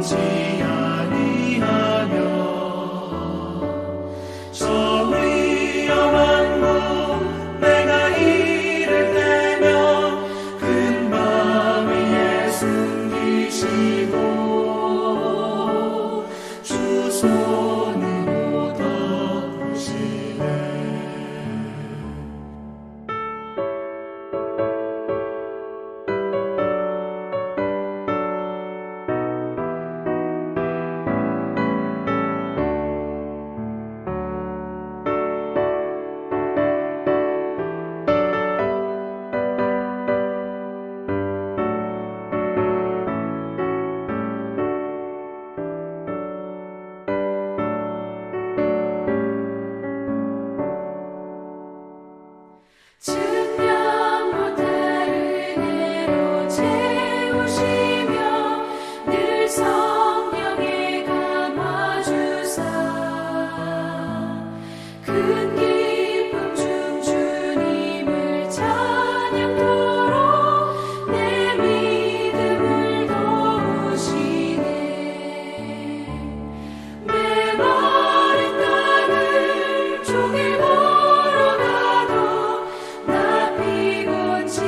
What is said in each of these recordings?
피곤치 아니하며 저 위험한 곳 내가 이를 때면 큰 바 위에 숨기시고 주 손으로 덮으시네. 측량 못할 은혜로 채우시며 늘 성령에 감화주사 큰 기쁨 중 주님을 찬양토록 내 믿음을 도우시네. 메마른 땅을 종일 걸어가도 나 피곤치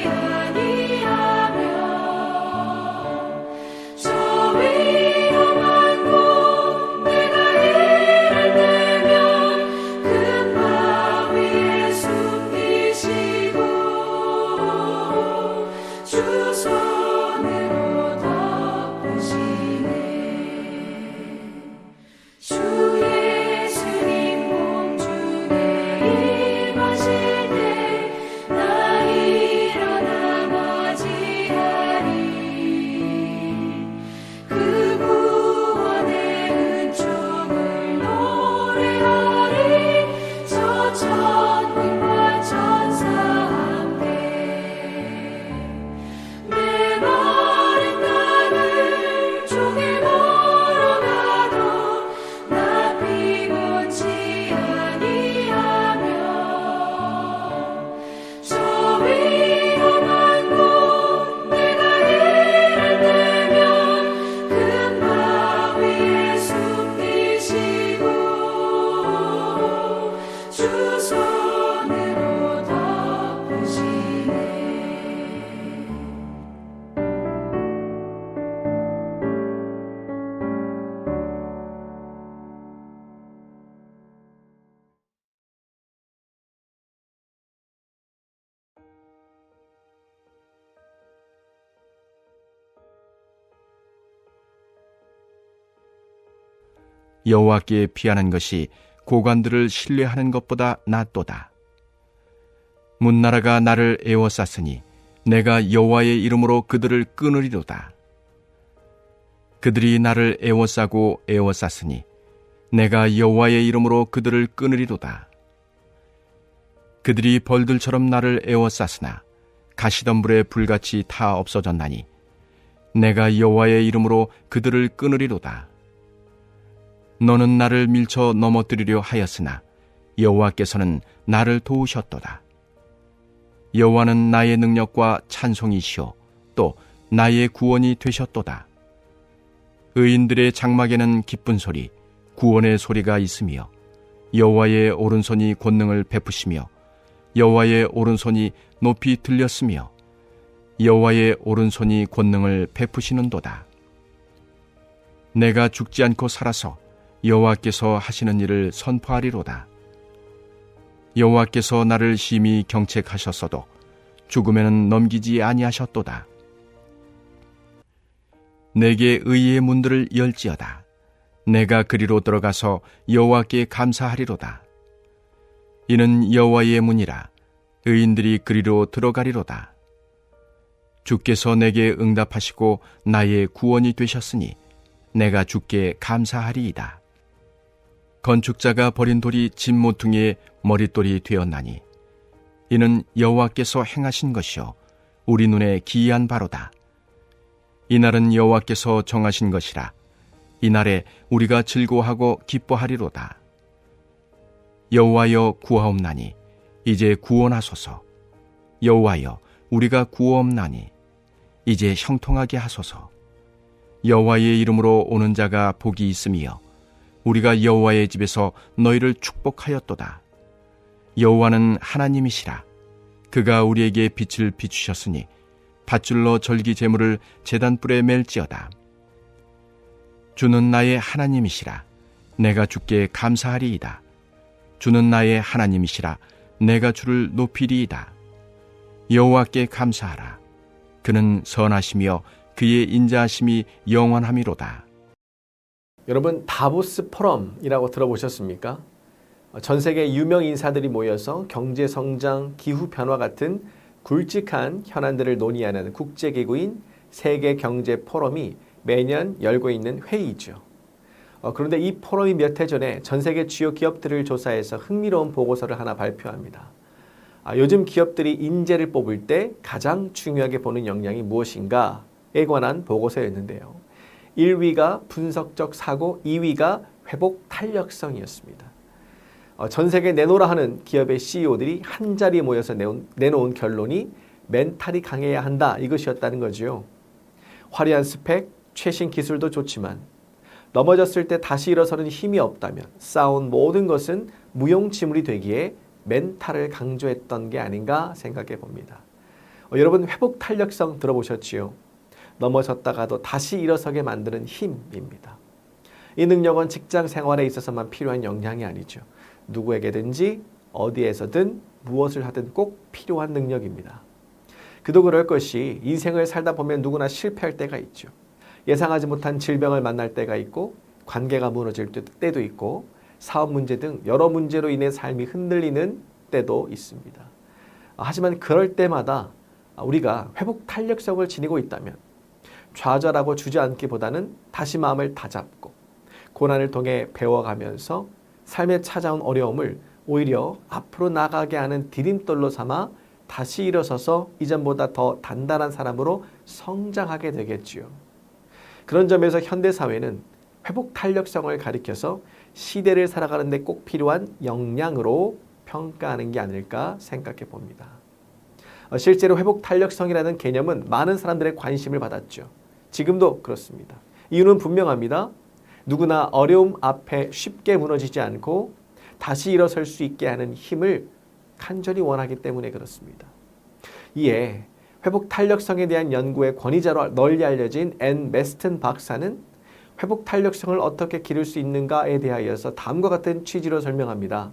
아니하며 저 위험한 곳 내가 이를 때면 큰 바 위에 숨기시고 주 손으로 덮으시네. 주 예수님 공중에 임하실 때 나 일어나 맞이하리. 그 구원의 은총을 노래하리. 저 천군과 천사 함께 메마른 땅을 종일 걸어가도 나 피곤치 아니하며 저 위험한 곳 내가 이를 때면 큰 바 위에 숨기시고 주 손으로 덮으시네. 여호와께 피하는 것이 고관들을 신뢰하는 것보다 낫도다. 문나라가 나를 에워쌌으니 내가 여호와의 이름으로 그들을 끊으리로다. 그들이 나를 에워싸고 에워쌌으니 내가 여호와의 이름으로 그들을 끊으리로다. 그들이 벌들처럼 나를 에워쌌으나 가시던 불에 불같이 타 없어졌나니 내가 여호와의 이름으로 그들을 끊으리로다. 너는 나를 밀쳐 넘어뜨리려 하였으나 여호와께서는 나를 도우셨도다. 여호와는 나의 능력과 찬송이시오 또 나의 구원이 되셨도다. 의인들의 장막에는 기쁜 소리, 구원의 소리가 있으며 여호와의 오른손이 권능을 베푸시며 여호와의 오른손이 높이 들렸으며 여호와의 오른손이 권능을 베푸시는도다. 내가 죽지 않고 살아서 여호와께서 하시는 일을 선포하리로다. 여호와께서 나를 심히 경책하셨어도 죽음에는 넘기지 아니하셨도다. 내게 의의 문들을 열지어다. 내가 그리로 들어가서 여호와께 감사하리로다. 이는 여호와의 문이라. 의인들이 그리로 들어가리로다. 주께서 내게 응답하시고 나의 구원이 되셨으니 내가 주께 감사하리이다. 건축자가 버린 돌이 집 모퉁이의 머릿돌이 되었나니 이는 여호와께서 행하신 것이요 우리 눈에 기이한 바로다. 이날은 여호와께서 정하신 것이라. 이날에 우리가 즐거워하고 기뻐하리로다. 여호와여 구하옵나니 이제 구원하소서. 여호와여 우리가 구하옵나니 이제 형통하게 하소서. 여호와의 이름으로 오는 자가 복이 있음이여 우리가 여호와의 집에서 너희를 축복하였도다. 여호와는 하나님이시라. 그가 우리에게 빛을 비추셨으니 밧줄로 절기 제물을 제단불에 맬지어다. 주는 나의 하나님이시라. 내가 주께 감사하리이다. 주는 나의 하나님이시라. 내가 주를 높이리이다. 여호와께 감사하라. 그는 선하시며 그의 인자하심이 영원함이로다. 여러분, 다보스 포럼이라고 들어보셨습니까? 전 세계 유명 인사들이 모여서 경제 성장, 기후 변화 같은 굵직한 현안들을 논의하는 국제기구인 세계경제포럼이 매년 열고 있는 회의죠. 그런데 이 포럼이 몇 해 전에 전 세계 주요 기업들을 조사해서 흥미로운 보고서를 하나 발표합니다. 요즘 기업들이 인재를 뽑을 때 가장 중요하게 보는 역량이 무엇인가에 관한 보고서였는데요. 1위가 분석적 사고, 2위가 회복 탄력성이었습니다. 전 세계 내놓으라 하는 기업의 CEO들이 한 자리에 모여서 내놓은 결론이 멘탈이 강해야 한다, 이것이었다는 거죠. 화려한 스펙, 최신 기술도 좋지만 넘어졌을 때 다시 일어서는 힘이 없다면 쌓아온 모든 것은 무용지물이 되기에 멘탈을 강조했던 게 아닌가 생각해 봅니다. 여러분, 회복 탄력성 들어보셨지요? 넘어졌다가도 다시 일어서게 만드는 힘입니다. 이 능력은 직장 생활에 있어서만 필요한 역량이 아니죠. 누구에게든지 어디에서든 무엇을 하든 꼭 필요한 능력입니다. 그도 그럴 것이 인생을 살다 보면 누구나 실패할 때가 있죠. 예상하지 못한 질병을 만날 때가 있고 관계가 무너질 때도 있고 사업 문제 등 여러 문제로 인해 삶이 흔들리는 때도 있습니다. 하지만 그럴 때마다 우리가 회복 탄력성을 지니고 있다면 좌절하고 주저앉기보다는 다시 마음을 다잡고 고난을 통해 배워가면서 삶에 찾아온 어려움을 오히려 앞으로 나가게 하는 디딤돌로 삼아 다시 일어서서 이전보다 더 단단한 사람으로 성장하게 되겠지요. 그런 점에서 현대사회는 회복 탄력성을 가리켜서 시대를 살아가는 데 꼭 필요한 역량으로 평가하는 게 아닐까 생각해 봅니다. 실제로 회복 탄력성이라는 개념은 많은 사람들의 관심을 받았죠. 지금도 그렇습니다. 이유는 분명합니다. 누구나 어려움 앞에 쉽게 무너지지 않고 다시 일어설 수 있게 하는 힘을 간절히 원하기 때문에 그렇습니다. 이에 회복 탄력성에 대한 연구의 권위자로 널리 알려진 앤 메스튼 박사는 회복 탄력성을 어떻게 기를 수 있는가에 대하여서 다음과 같은 취지로 설명합니다.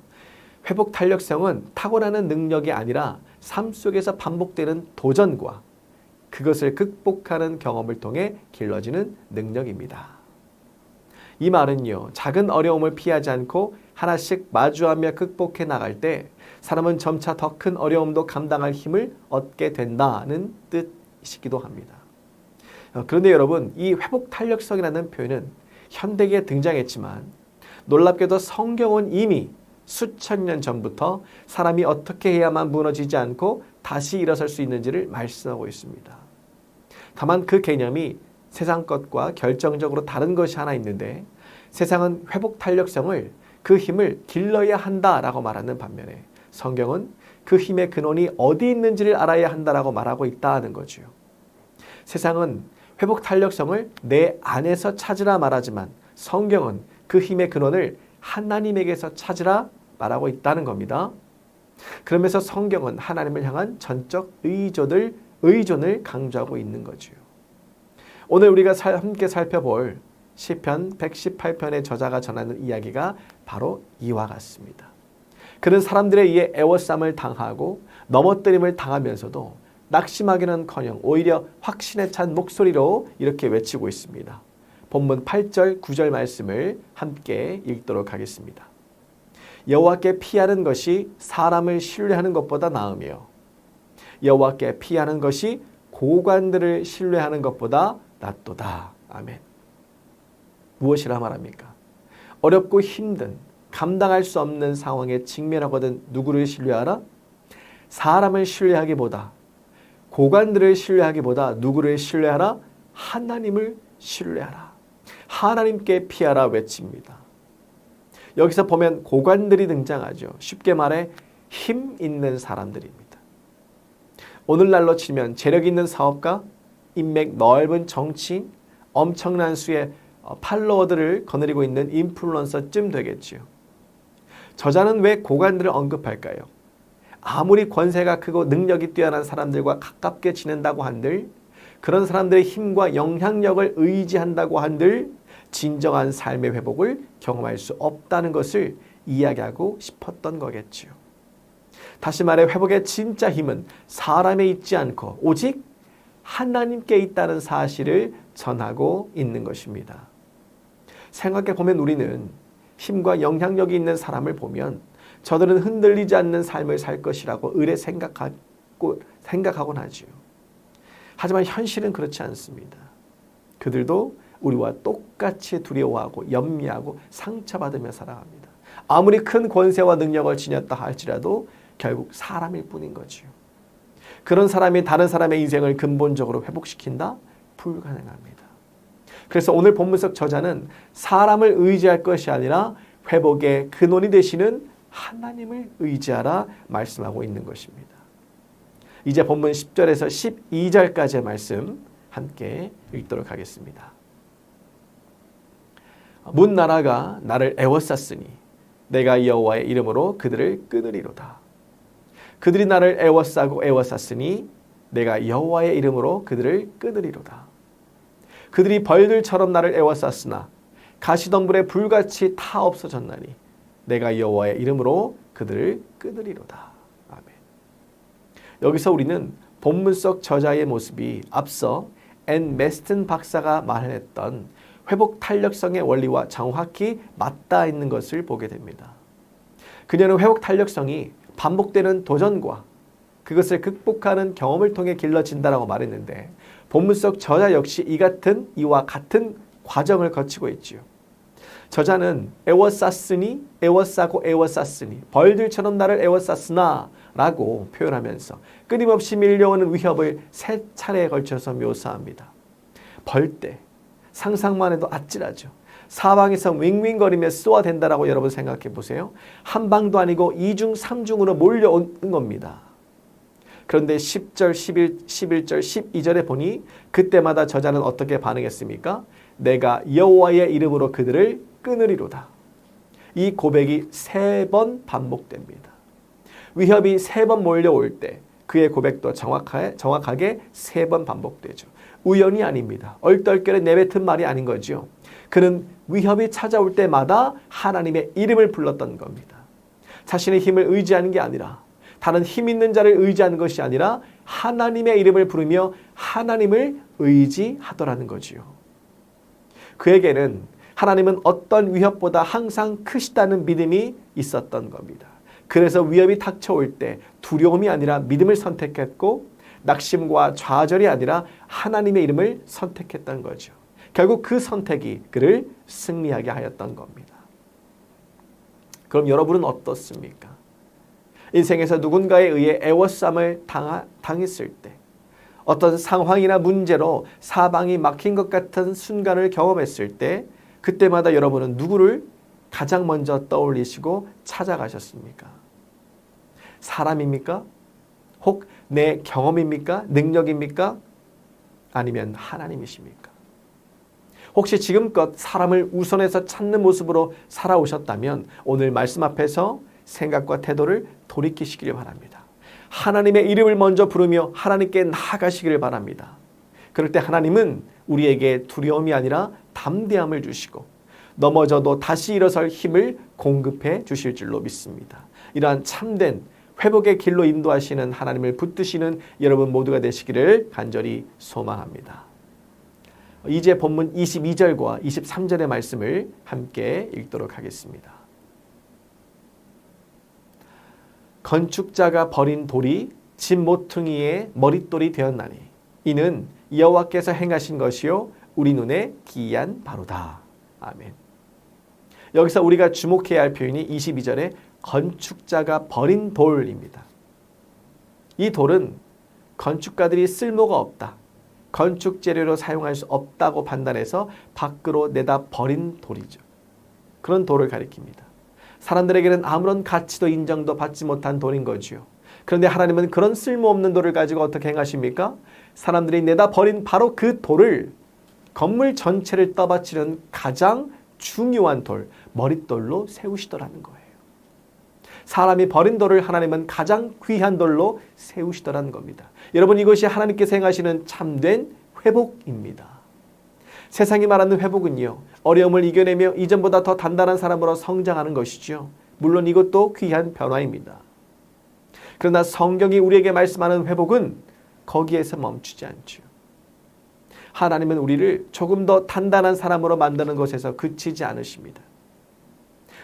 회복 탄력성은 타고나는 능력이 아니라 삶 속에서 반복되는 도전과 그것을 극복하는 경험을 통해 길러지는 능력입니다. 이 말은요, 작은 어려움을 피하지 않고 하나씩 마주하며 극복해 나갈 때 사람은 점차 더 큰 어려움도 감당할 힘을 얻게 된다는 뜻이기도 합니다. 그런데 여러분, 이 회복 탄력성이라는 표현은 현대기에 등장했지만 놀랍게도 성경은 이미 수천 년 전부터 사람이 어떻게 해야만 무너지지 않고 다시 일어설 수 있는지를 말씀하고 있습니다. 다만 그 개념이 세상 것과 결정적으로 다른 것이 하나 있는데 세상은 회복 탄력성을 그 힘을 길러야 한다라고 말하는 반면에 성경은 그 힘의 근원이 어디 있는지를 알아야 한다라고 말하고 있다는 거죠. 세상은 회복 탄력성을 내 안에서 찾으라 말하지만 성경은 그 힘의 근원을 하나님에게서 찾으라 말하고 있다는 겁니다. 그러면서 성경은 하나님을 향한 전적 의존을 강조하고 있는 거죠. 오늘 우리가 함께 살펴볼 시편 118편의 저자가 전하는 이야기가 바로 이와 같습니다. 그는 사람들에 의해 애워쌈을 당하고 넘어뜨림을 당하면서도 낙심하기는커녕 오히려 확신에 찬 목소리로 이렇게 외치고 있습니다. 본문 8절, 9절 말씀을 함께 읽도록 하겠습니다. 여호와께 피하는 것이 사람을 신뢰하는 것보다 나으며 여호와께 피하는 것이 고관들을 신뢰하는 것보다 낫도다. 아멘. 무엇이라 말합니까? 어렵고 힘든 감당할 수 없는 상황에 직면하거든 누구를 신뢰하라? 사람을 신뢰하기보다 고관들을 신뢰하기보다 누구를 신뢰하라? 하나님을 신뢰하라. 하나님께 피하라 외칩니다. 여기서 보면 고관들이 등장하죠. 쉽게 말해 힘 있는 사람들입니다. 오늘날로 치면 재력 있는 사업가, 인맥 넓은 정치인, 엄청난 수의 팔로워들을 거느리고 있는 인플루언서쯤 되겠지요. 저자는 왜 고관들을 언급할까요? 아무리 권세가 크고 능력이 뛰어난 사람들과 가깝게 지낸다고 한들, 그런 사람들의 힘과 영향력을 의지한다고 한들 진정한 삶의 회복을 경험할 수 없다는 것을 이야기하고 싶었던 거겠지요. 다시 말해 회복의 진짜 힘은 사람에 있지 않고 오직 하나님께 있다는 사실을 전하고 있는 것입니다. 생각해 보면 우리는 힘과 영향력이 있는 사람을 보면 저들은 흔들리지 않는 삶을 살 것이라고 의례 생각하곤 하지요. 하지만 현실은 그렇지 않습니다. 그들도 우리와 똑같이 두려워하고 염려하고 상처받으며 살아갑니다. 아무리 큰 권세와 능력을 지녔다 할지라도 결국 사람일 뿐인 거지요. 그런 사람이 다른 사람의 인생을 근본적으로 회복시킨다? 불가능합니다. 그래서 오늘 본문 속 저자는 사람을 의지할 것이 아니라 회복의 근원이 되시는 하나님을 의지하라 말씀하고 있는 것입니다. 이제 본문 10절에서 12절까지의 말씀 함께 읽도록 하겠습니다. 문 나라가 나를 애워쌌으니 내가 여호와의 이름으로 그들을 끊으리로다. 그들이 나를 애워쌌으니 내가 여호와의 이름으로 그들을 끊으리로다. 그들이 벌들처럼 나를 애워쌌으나 가시덤불에 불같이 타 없어졌나니 내가 여호와의 이름으로 그들을 끊으리로다. 아멘. 여기서 우리는 본문 속 저자의 모습이 앞서 앤 메스튼 박사가 말했던 회복 탄력성의 원리와 정확히 맞닿아 있는 것을 보게 됩니다. 그녀는 회복 탄력성이 반복되는 도전과 그것을 극복하는 경험을 통해 길러진다라고 말했는데 본문 속 저자 역시 이와 같은 과정을 거치고 있지요. 저자는 애워쌌으니 벌들처럼 나를 애워쌌으나 라고 표현하면서 끊임없이 밀려오는 위협을 세 차례에 걸쳐서 묘사합니다. 벌떼, 상상만 해도 아찔하죠. 사방에서 윙윙거리며 쏘아댄다라고 여러분 생각해 보세요. 한 방도 아니고 2중, 3중으로 몰려오는 겁니다. 그런데 10절, 11절, 12절에 보니 그때마다 저자는 어떻게 반응했습니까? 내가 여호와의 이름으로 그들을 끊으리로다. 이 고백이 3번 반복됩니다. 위협이 3번 몰려올 때 그의 고백도 정확하게 3번 반복되죠. 우연이 아닙니다. 얼떨결에 내뱉은 말이 아닌 거죠. 그는 위협이 찾아올 때마다 하나님의 이름을 불렀던 겁니다. 자신의 힘을 의지하는 게 아니라 다른 힘 있는 자를 의지하는 것이 아니라 하나님의 이름을 부르며 하나님을 의지하더라는 거지요. 그에게는 하나님은 어떤 위협보다 항상 크시다는 믿음이 있었던 겁니다. 그래서 위협이 닥쳐올 때 두려움이 아니라 믿음을 선택했고 낙심과 좌절이 아니라 하나님의 이름을 선택했던 거죠. 결국 그 선택이 그를 승리하게 하였던 겁니다. 그럼 여러분은 어떻습니까? 인생에서 누군가에 의해 애워쌈을 당했을 때 어떤 상황이나 문제로 사방이 막힌 것 같은 순간을 경험했을 때 그때마다 여러분은 누구를 가장 먼저 떠올리시고 찾아가셨습니까? 사람입니까? 혹 내 경험입니까? 능력입니까? 아니면 하나님이십니까? 혹시 지금껏 사람을 우선해서 찾는 모습으로 살아오셨다면 오늘 말씀 앞에서 생각과 태도를 돌이키시길 바랍니다. 하나님의 이름을 먼저 부르며 하나님께 나아가시기를 바랍니다. 그럴 때 하나님은 우리에게 두려움이 아니라 담대함을 주시고 넘어져도 다시 일어설 힘을 공급해 주실 줄로 믿습니다. 이러한 참된 회복의 길로 인도하시는 하나님을 붙드시는 여러분 모두가 되시기를 간절히 소망합니다. 이제 본문 22절과 23절의 말씀을 함께 읽도록 하겠습니다. 건축자가 버린 돌이 집 모퉁이의 머릿돌이 되었나니 이는 여호와께서 행하신 것이요 우리 눈에 기이한 바로다. 아멘. 여기서 우리가 주목해야 할 표현이 22절에 건축자가 버린 돌입니다. 이 돌은 건축가들이 쓸모가 없다. 건축 재료로 사용할 수 없다고 판단해서 밖으로 내다 버린 돌이죠. 그런 돌을 가리킵니다. 사람들에게는 아무런 가치도 인정도 받지 못한 돌인 거지요. 그런데 하나님은 그런 쓸모없는 돌을 가지고 어떻게 행하십니까? 사람들이 내다 버린 바로 그 돌을 건물 전체를 떠받치는 가장 중요한 돌, 머릿돌로 세우시더라는 거예요. 사람이 버린 돌을 하나님은 가장 귀한 돌로 세우시더라는 겁니다. 여러분, 이것이 하나님께서 행하시는 참된 회복입니다. 세상이 말하는 회복은요, 어려움을 이겨내며 이전보다 더 단단한 사람으로 성장하는 것이죠. 물론 이것도 귀한 변화입니다. 그러나 성경이 우리에게 말씀하는 회복은 거기에서 멈추지 않죠. 하나님은 우리를 조금 더 단단한 사람으로 만드는 것에서 그치지 않으십니다.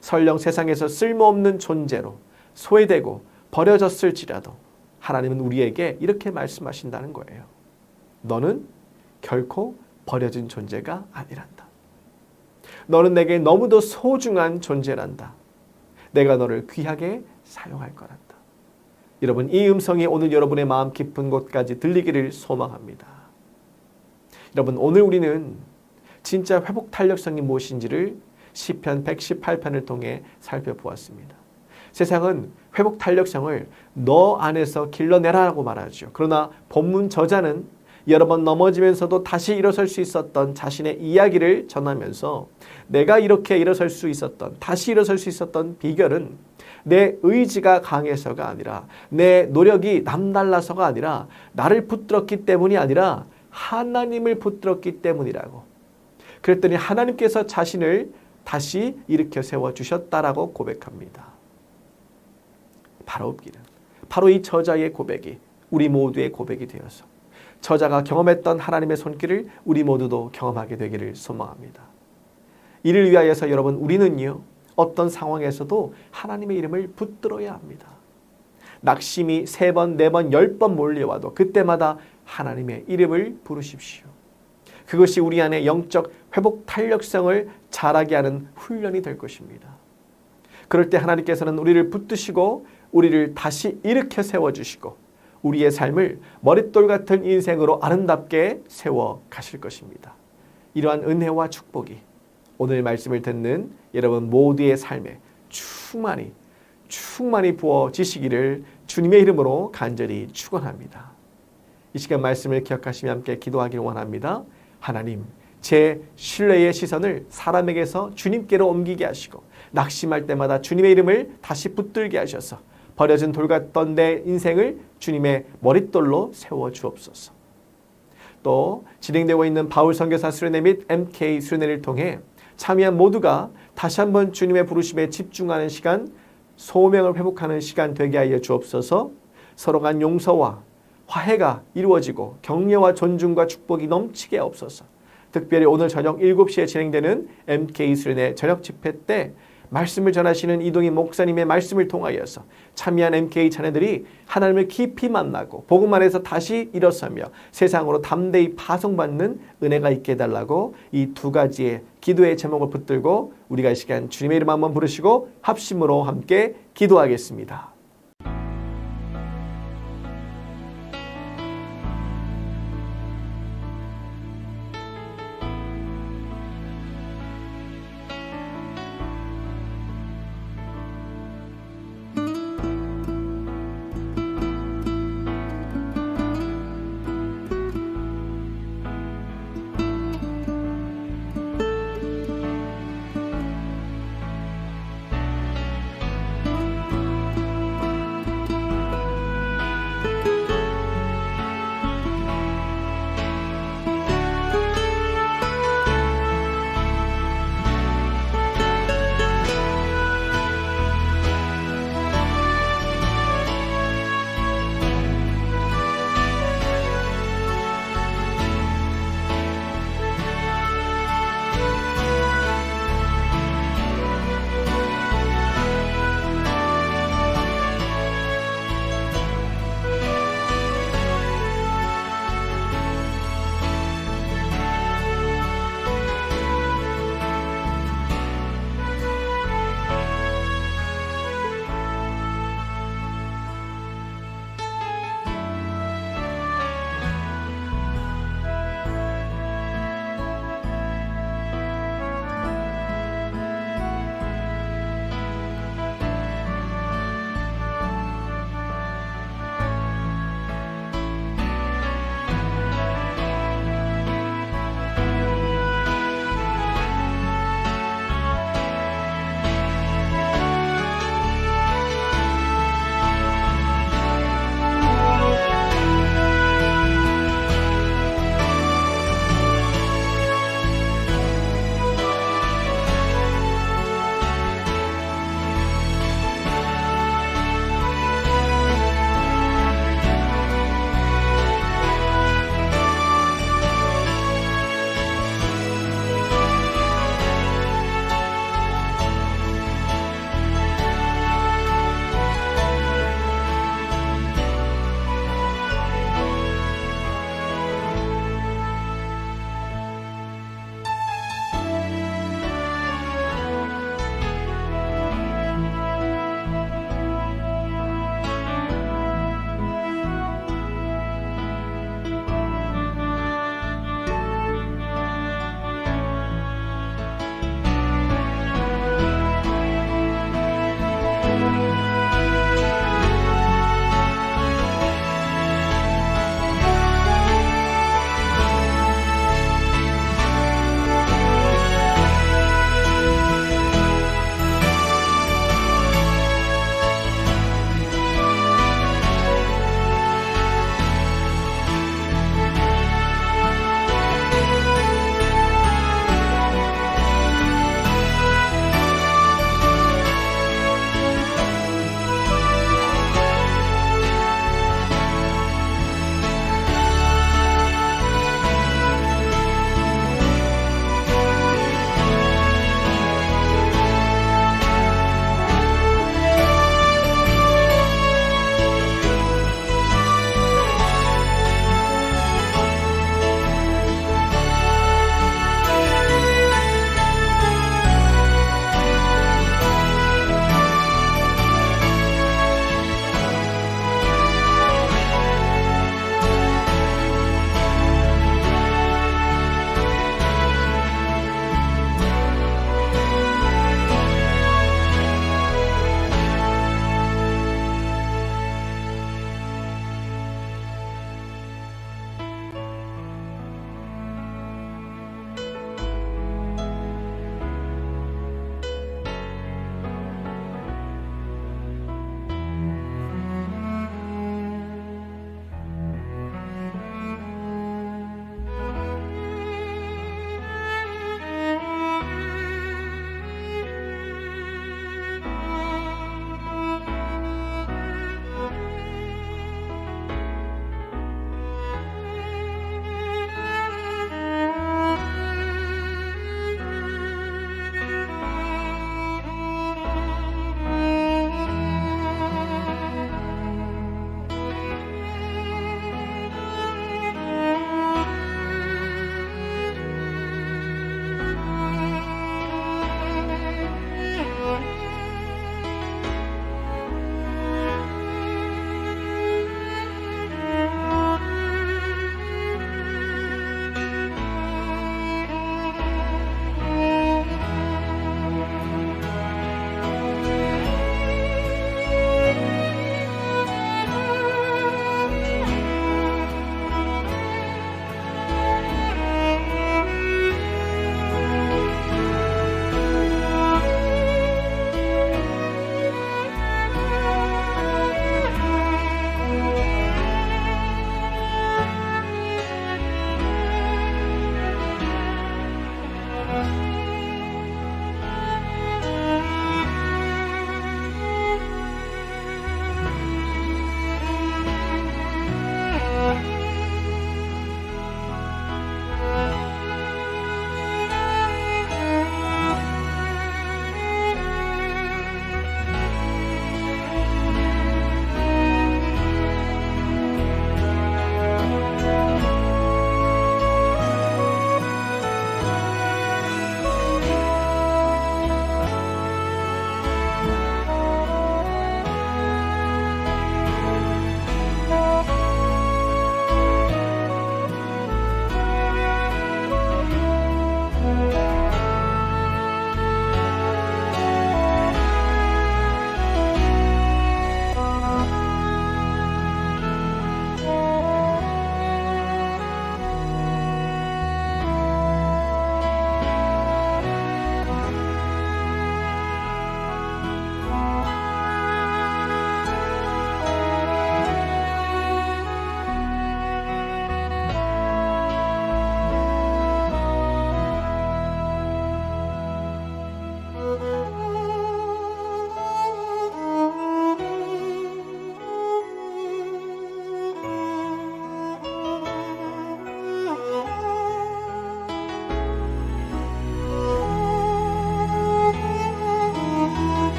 설령 세상에서 쓸모없는 존재로 소외되고 버려졌을지라도 하나님은 우리에게 이렇게 말씀하신다는 거예요. 너는 결코 버려진 존재가 아니란다. 너는 내게 너무도 소중한 존재란다. 내가 너를 귀하게 사용할 거란다. 여러분, 이 음성이 오늘 여러분의 마음 깊은 곳까지 들리기를 소망합니다. 여러분, 오늘 우리는 진짜 회복 탄력성이 무엇인지를 시편 118편을 통해 살펴보았습니다. 세상은 회복 탄력성을 너 안에서 길러내라라고 말하죠. 그러나 본문 저자는 여러 번 넘어지면서도 다시 일어설 수 있었던 자신의 이야기를 전하면서 내가 이렇게 일어설 수 있었던, 다시 일어설 수 있었던 비결은 내 의지가 강해서가 아니라, 내 노력이 남달라서가 아니라, 나를 붙들었기 때문이 아니라 하나님을 붙들었기 때문이라고. 그랬더니 하나님께서 자신을 다시 일으켜 세워주셨다라고 고백합니다. 바로 이 저자의 고백이 우리 모두의 고백이 되어서 저자가 경험했던 하나님의 손길을 우리 모두도 경험하게 되기를 소망합니다. 이를 위하여서 여러분, 우리는요, 어떤 상황에서도 하나님의 이름을 붙들어야 합니다. 낙심이 3번, 4번, 10번 몰려와도 그때마다 하나님의 이름을 부르십시오. 그것이 우리 안에 영적 회복 탄력성을 자라게 하는 훈련이 될 것입니다. 그럴 때 하나님께서는 우리를 붙드시고 우리를 다시 일으켜 세워주시고 우리의 삶을 머릿돌 같은 인생으로 아름답게 세워 가실 것입니다. 이러한 은혜와 축복이 오늘 말씀을 듣는 여러분 모두의 삶에 충만히 부어지시기를 주님의 이름으로 간절히 축원합니다. 이 시간 말씀을 기억하시며 함께 기도하기를 원합니다. 하나님, 제 신뢰의 시선을 사람에게서 주님께로 옮기게 하시고 낙심할 때마다 주님의 이름을 다시 붙들게 하셔서 버려진 돌 같던 내 인생을 주님의 머릿돌로 세워 주옵소서. 또 진행되고 있는 바울 선교사 수련회 및 MK 수련회를 통해 참여한 모두가 다시 한번 주님의 부르심에 집중하는 시간, 소명을 회복하는 시간 되게 하여 주옵소서. 서로 간 용서와 화해가 이루어지고 격려와 존중과 축복이 넘치게 없어서 특별히 오늘 저녁 7시에 진행되는 MK 수련회 저녁 집회 때 말씀을 전하시는 이동희 목사님의 말씀을 통하여서 참여한 MK 자녀들이 하나님을 깊이 만나고 복음 안에서 다시 일어서며 세상으로 담대히 파송받는 은혜가 있게 해달라고 이 2가지의 기도의 제목을 붙들고 우리가 이 시간 주님의 이름 한번 부르시고 합심으로 함께 기도하겠습니다.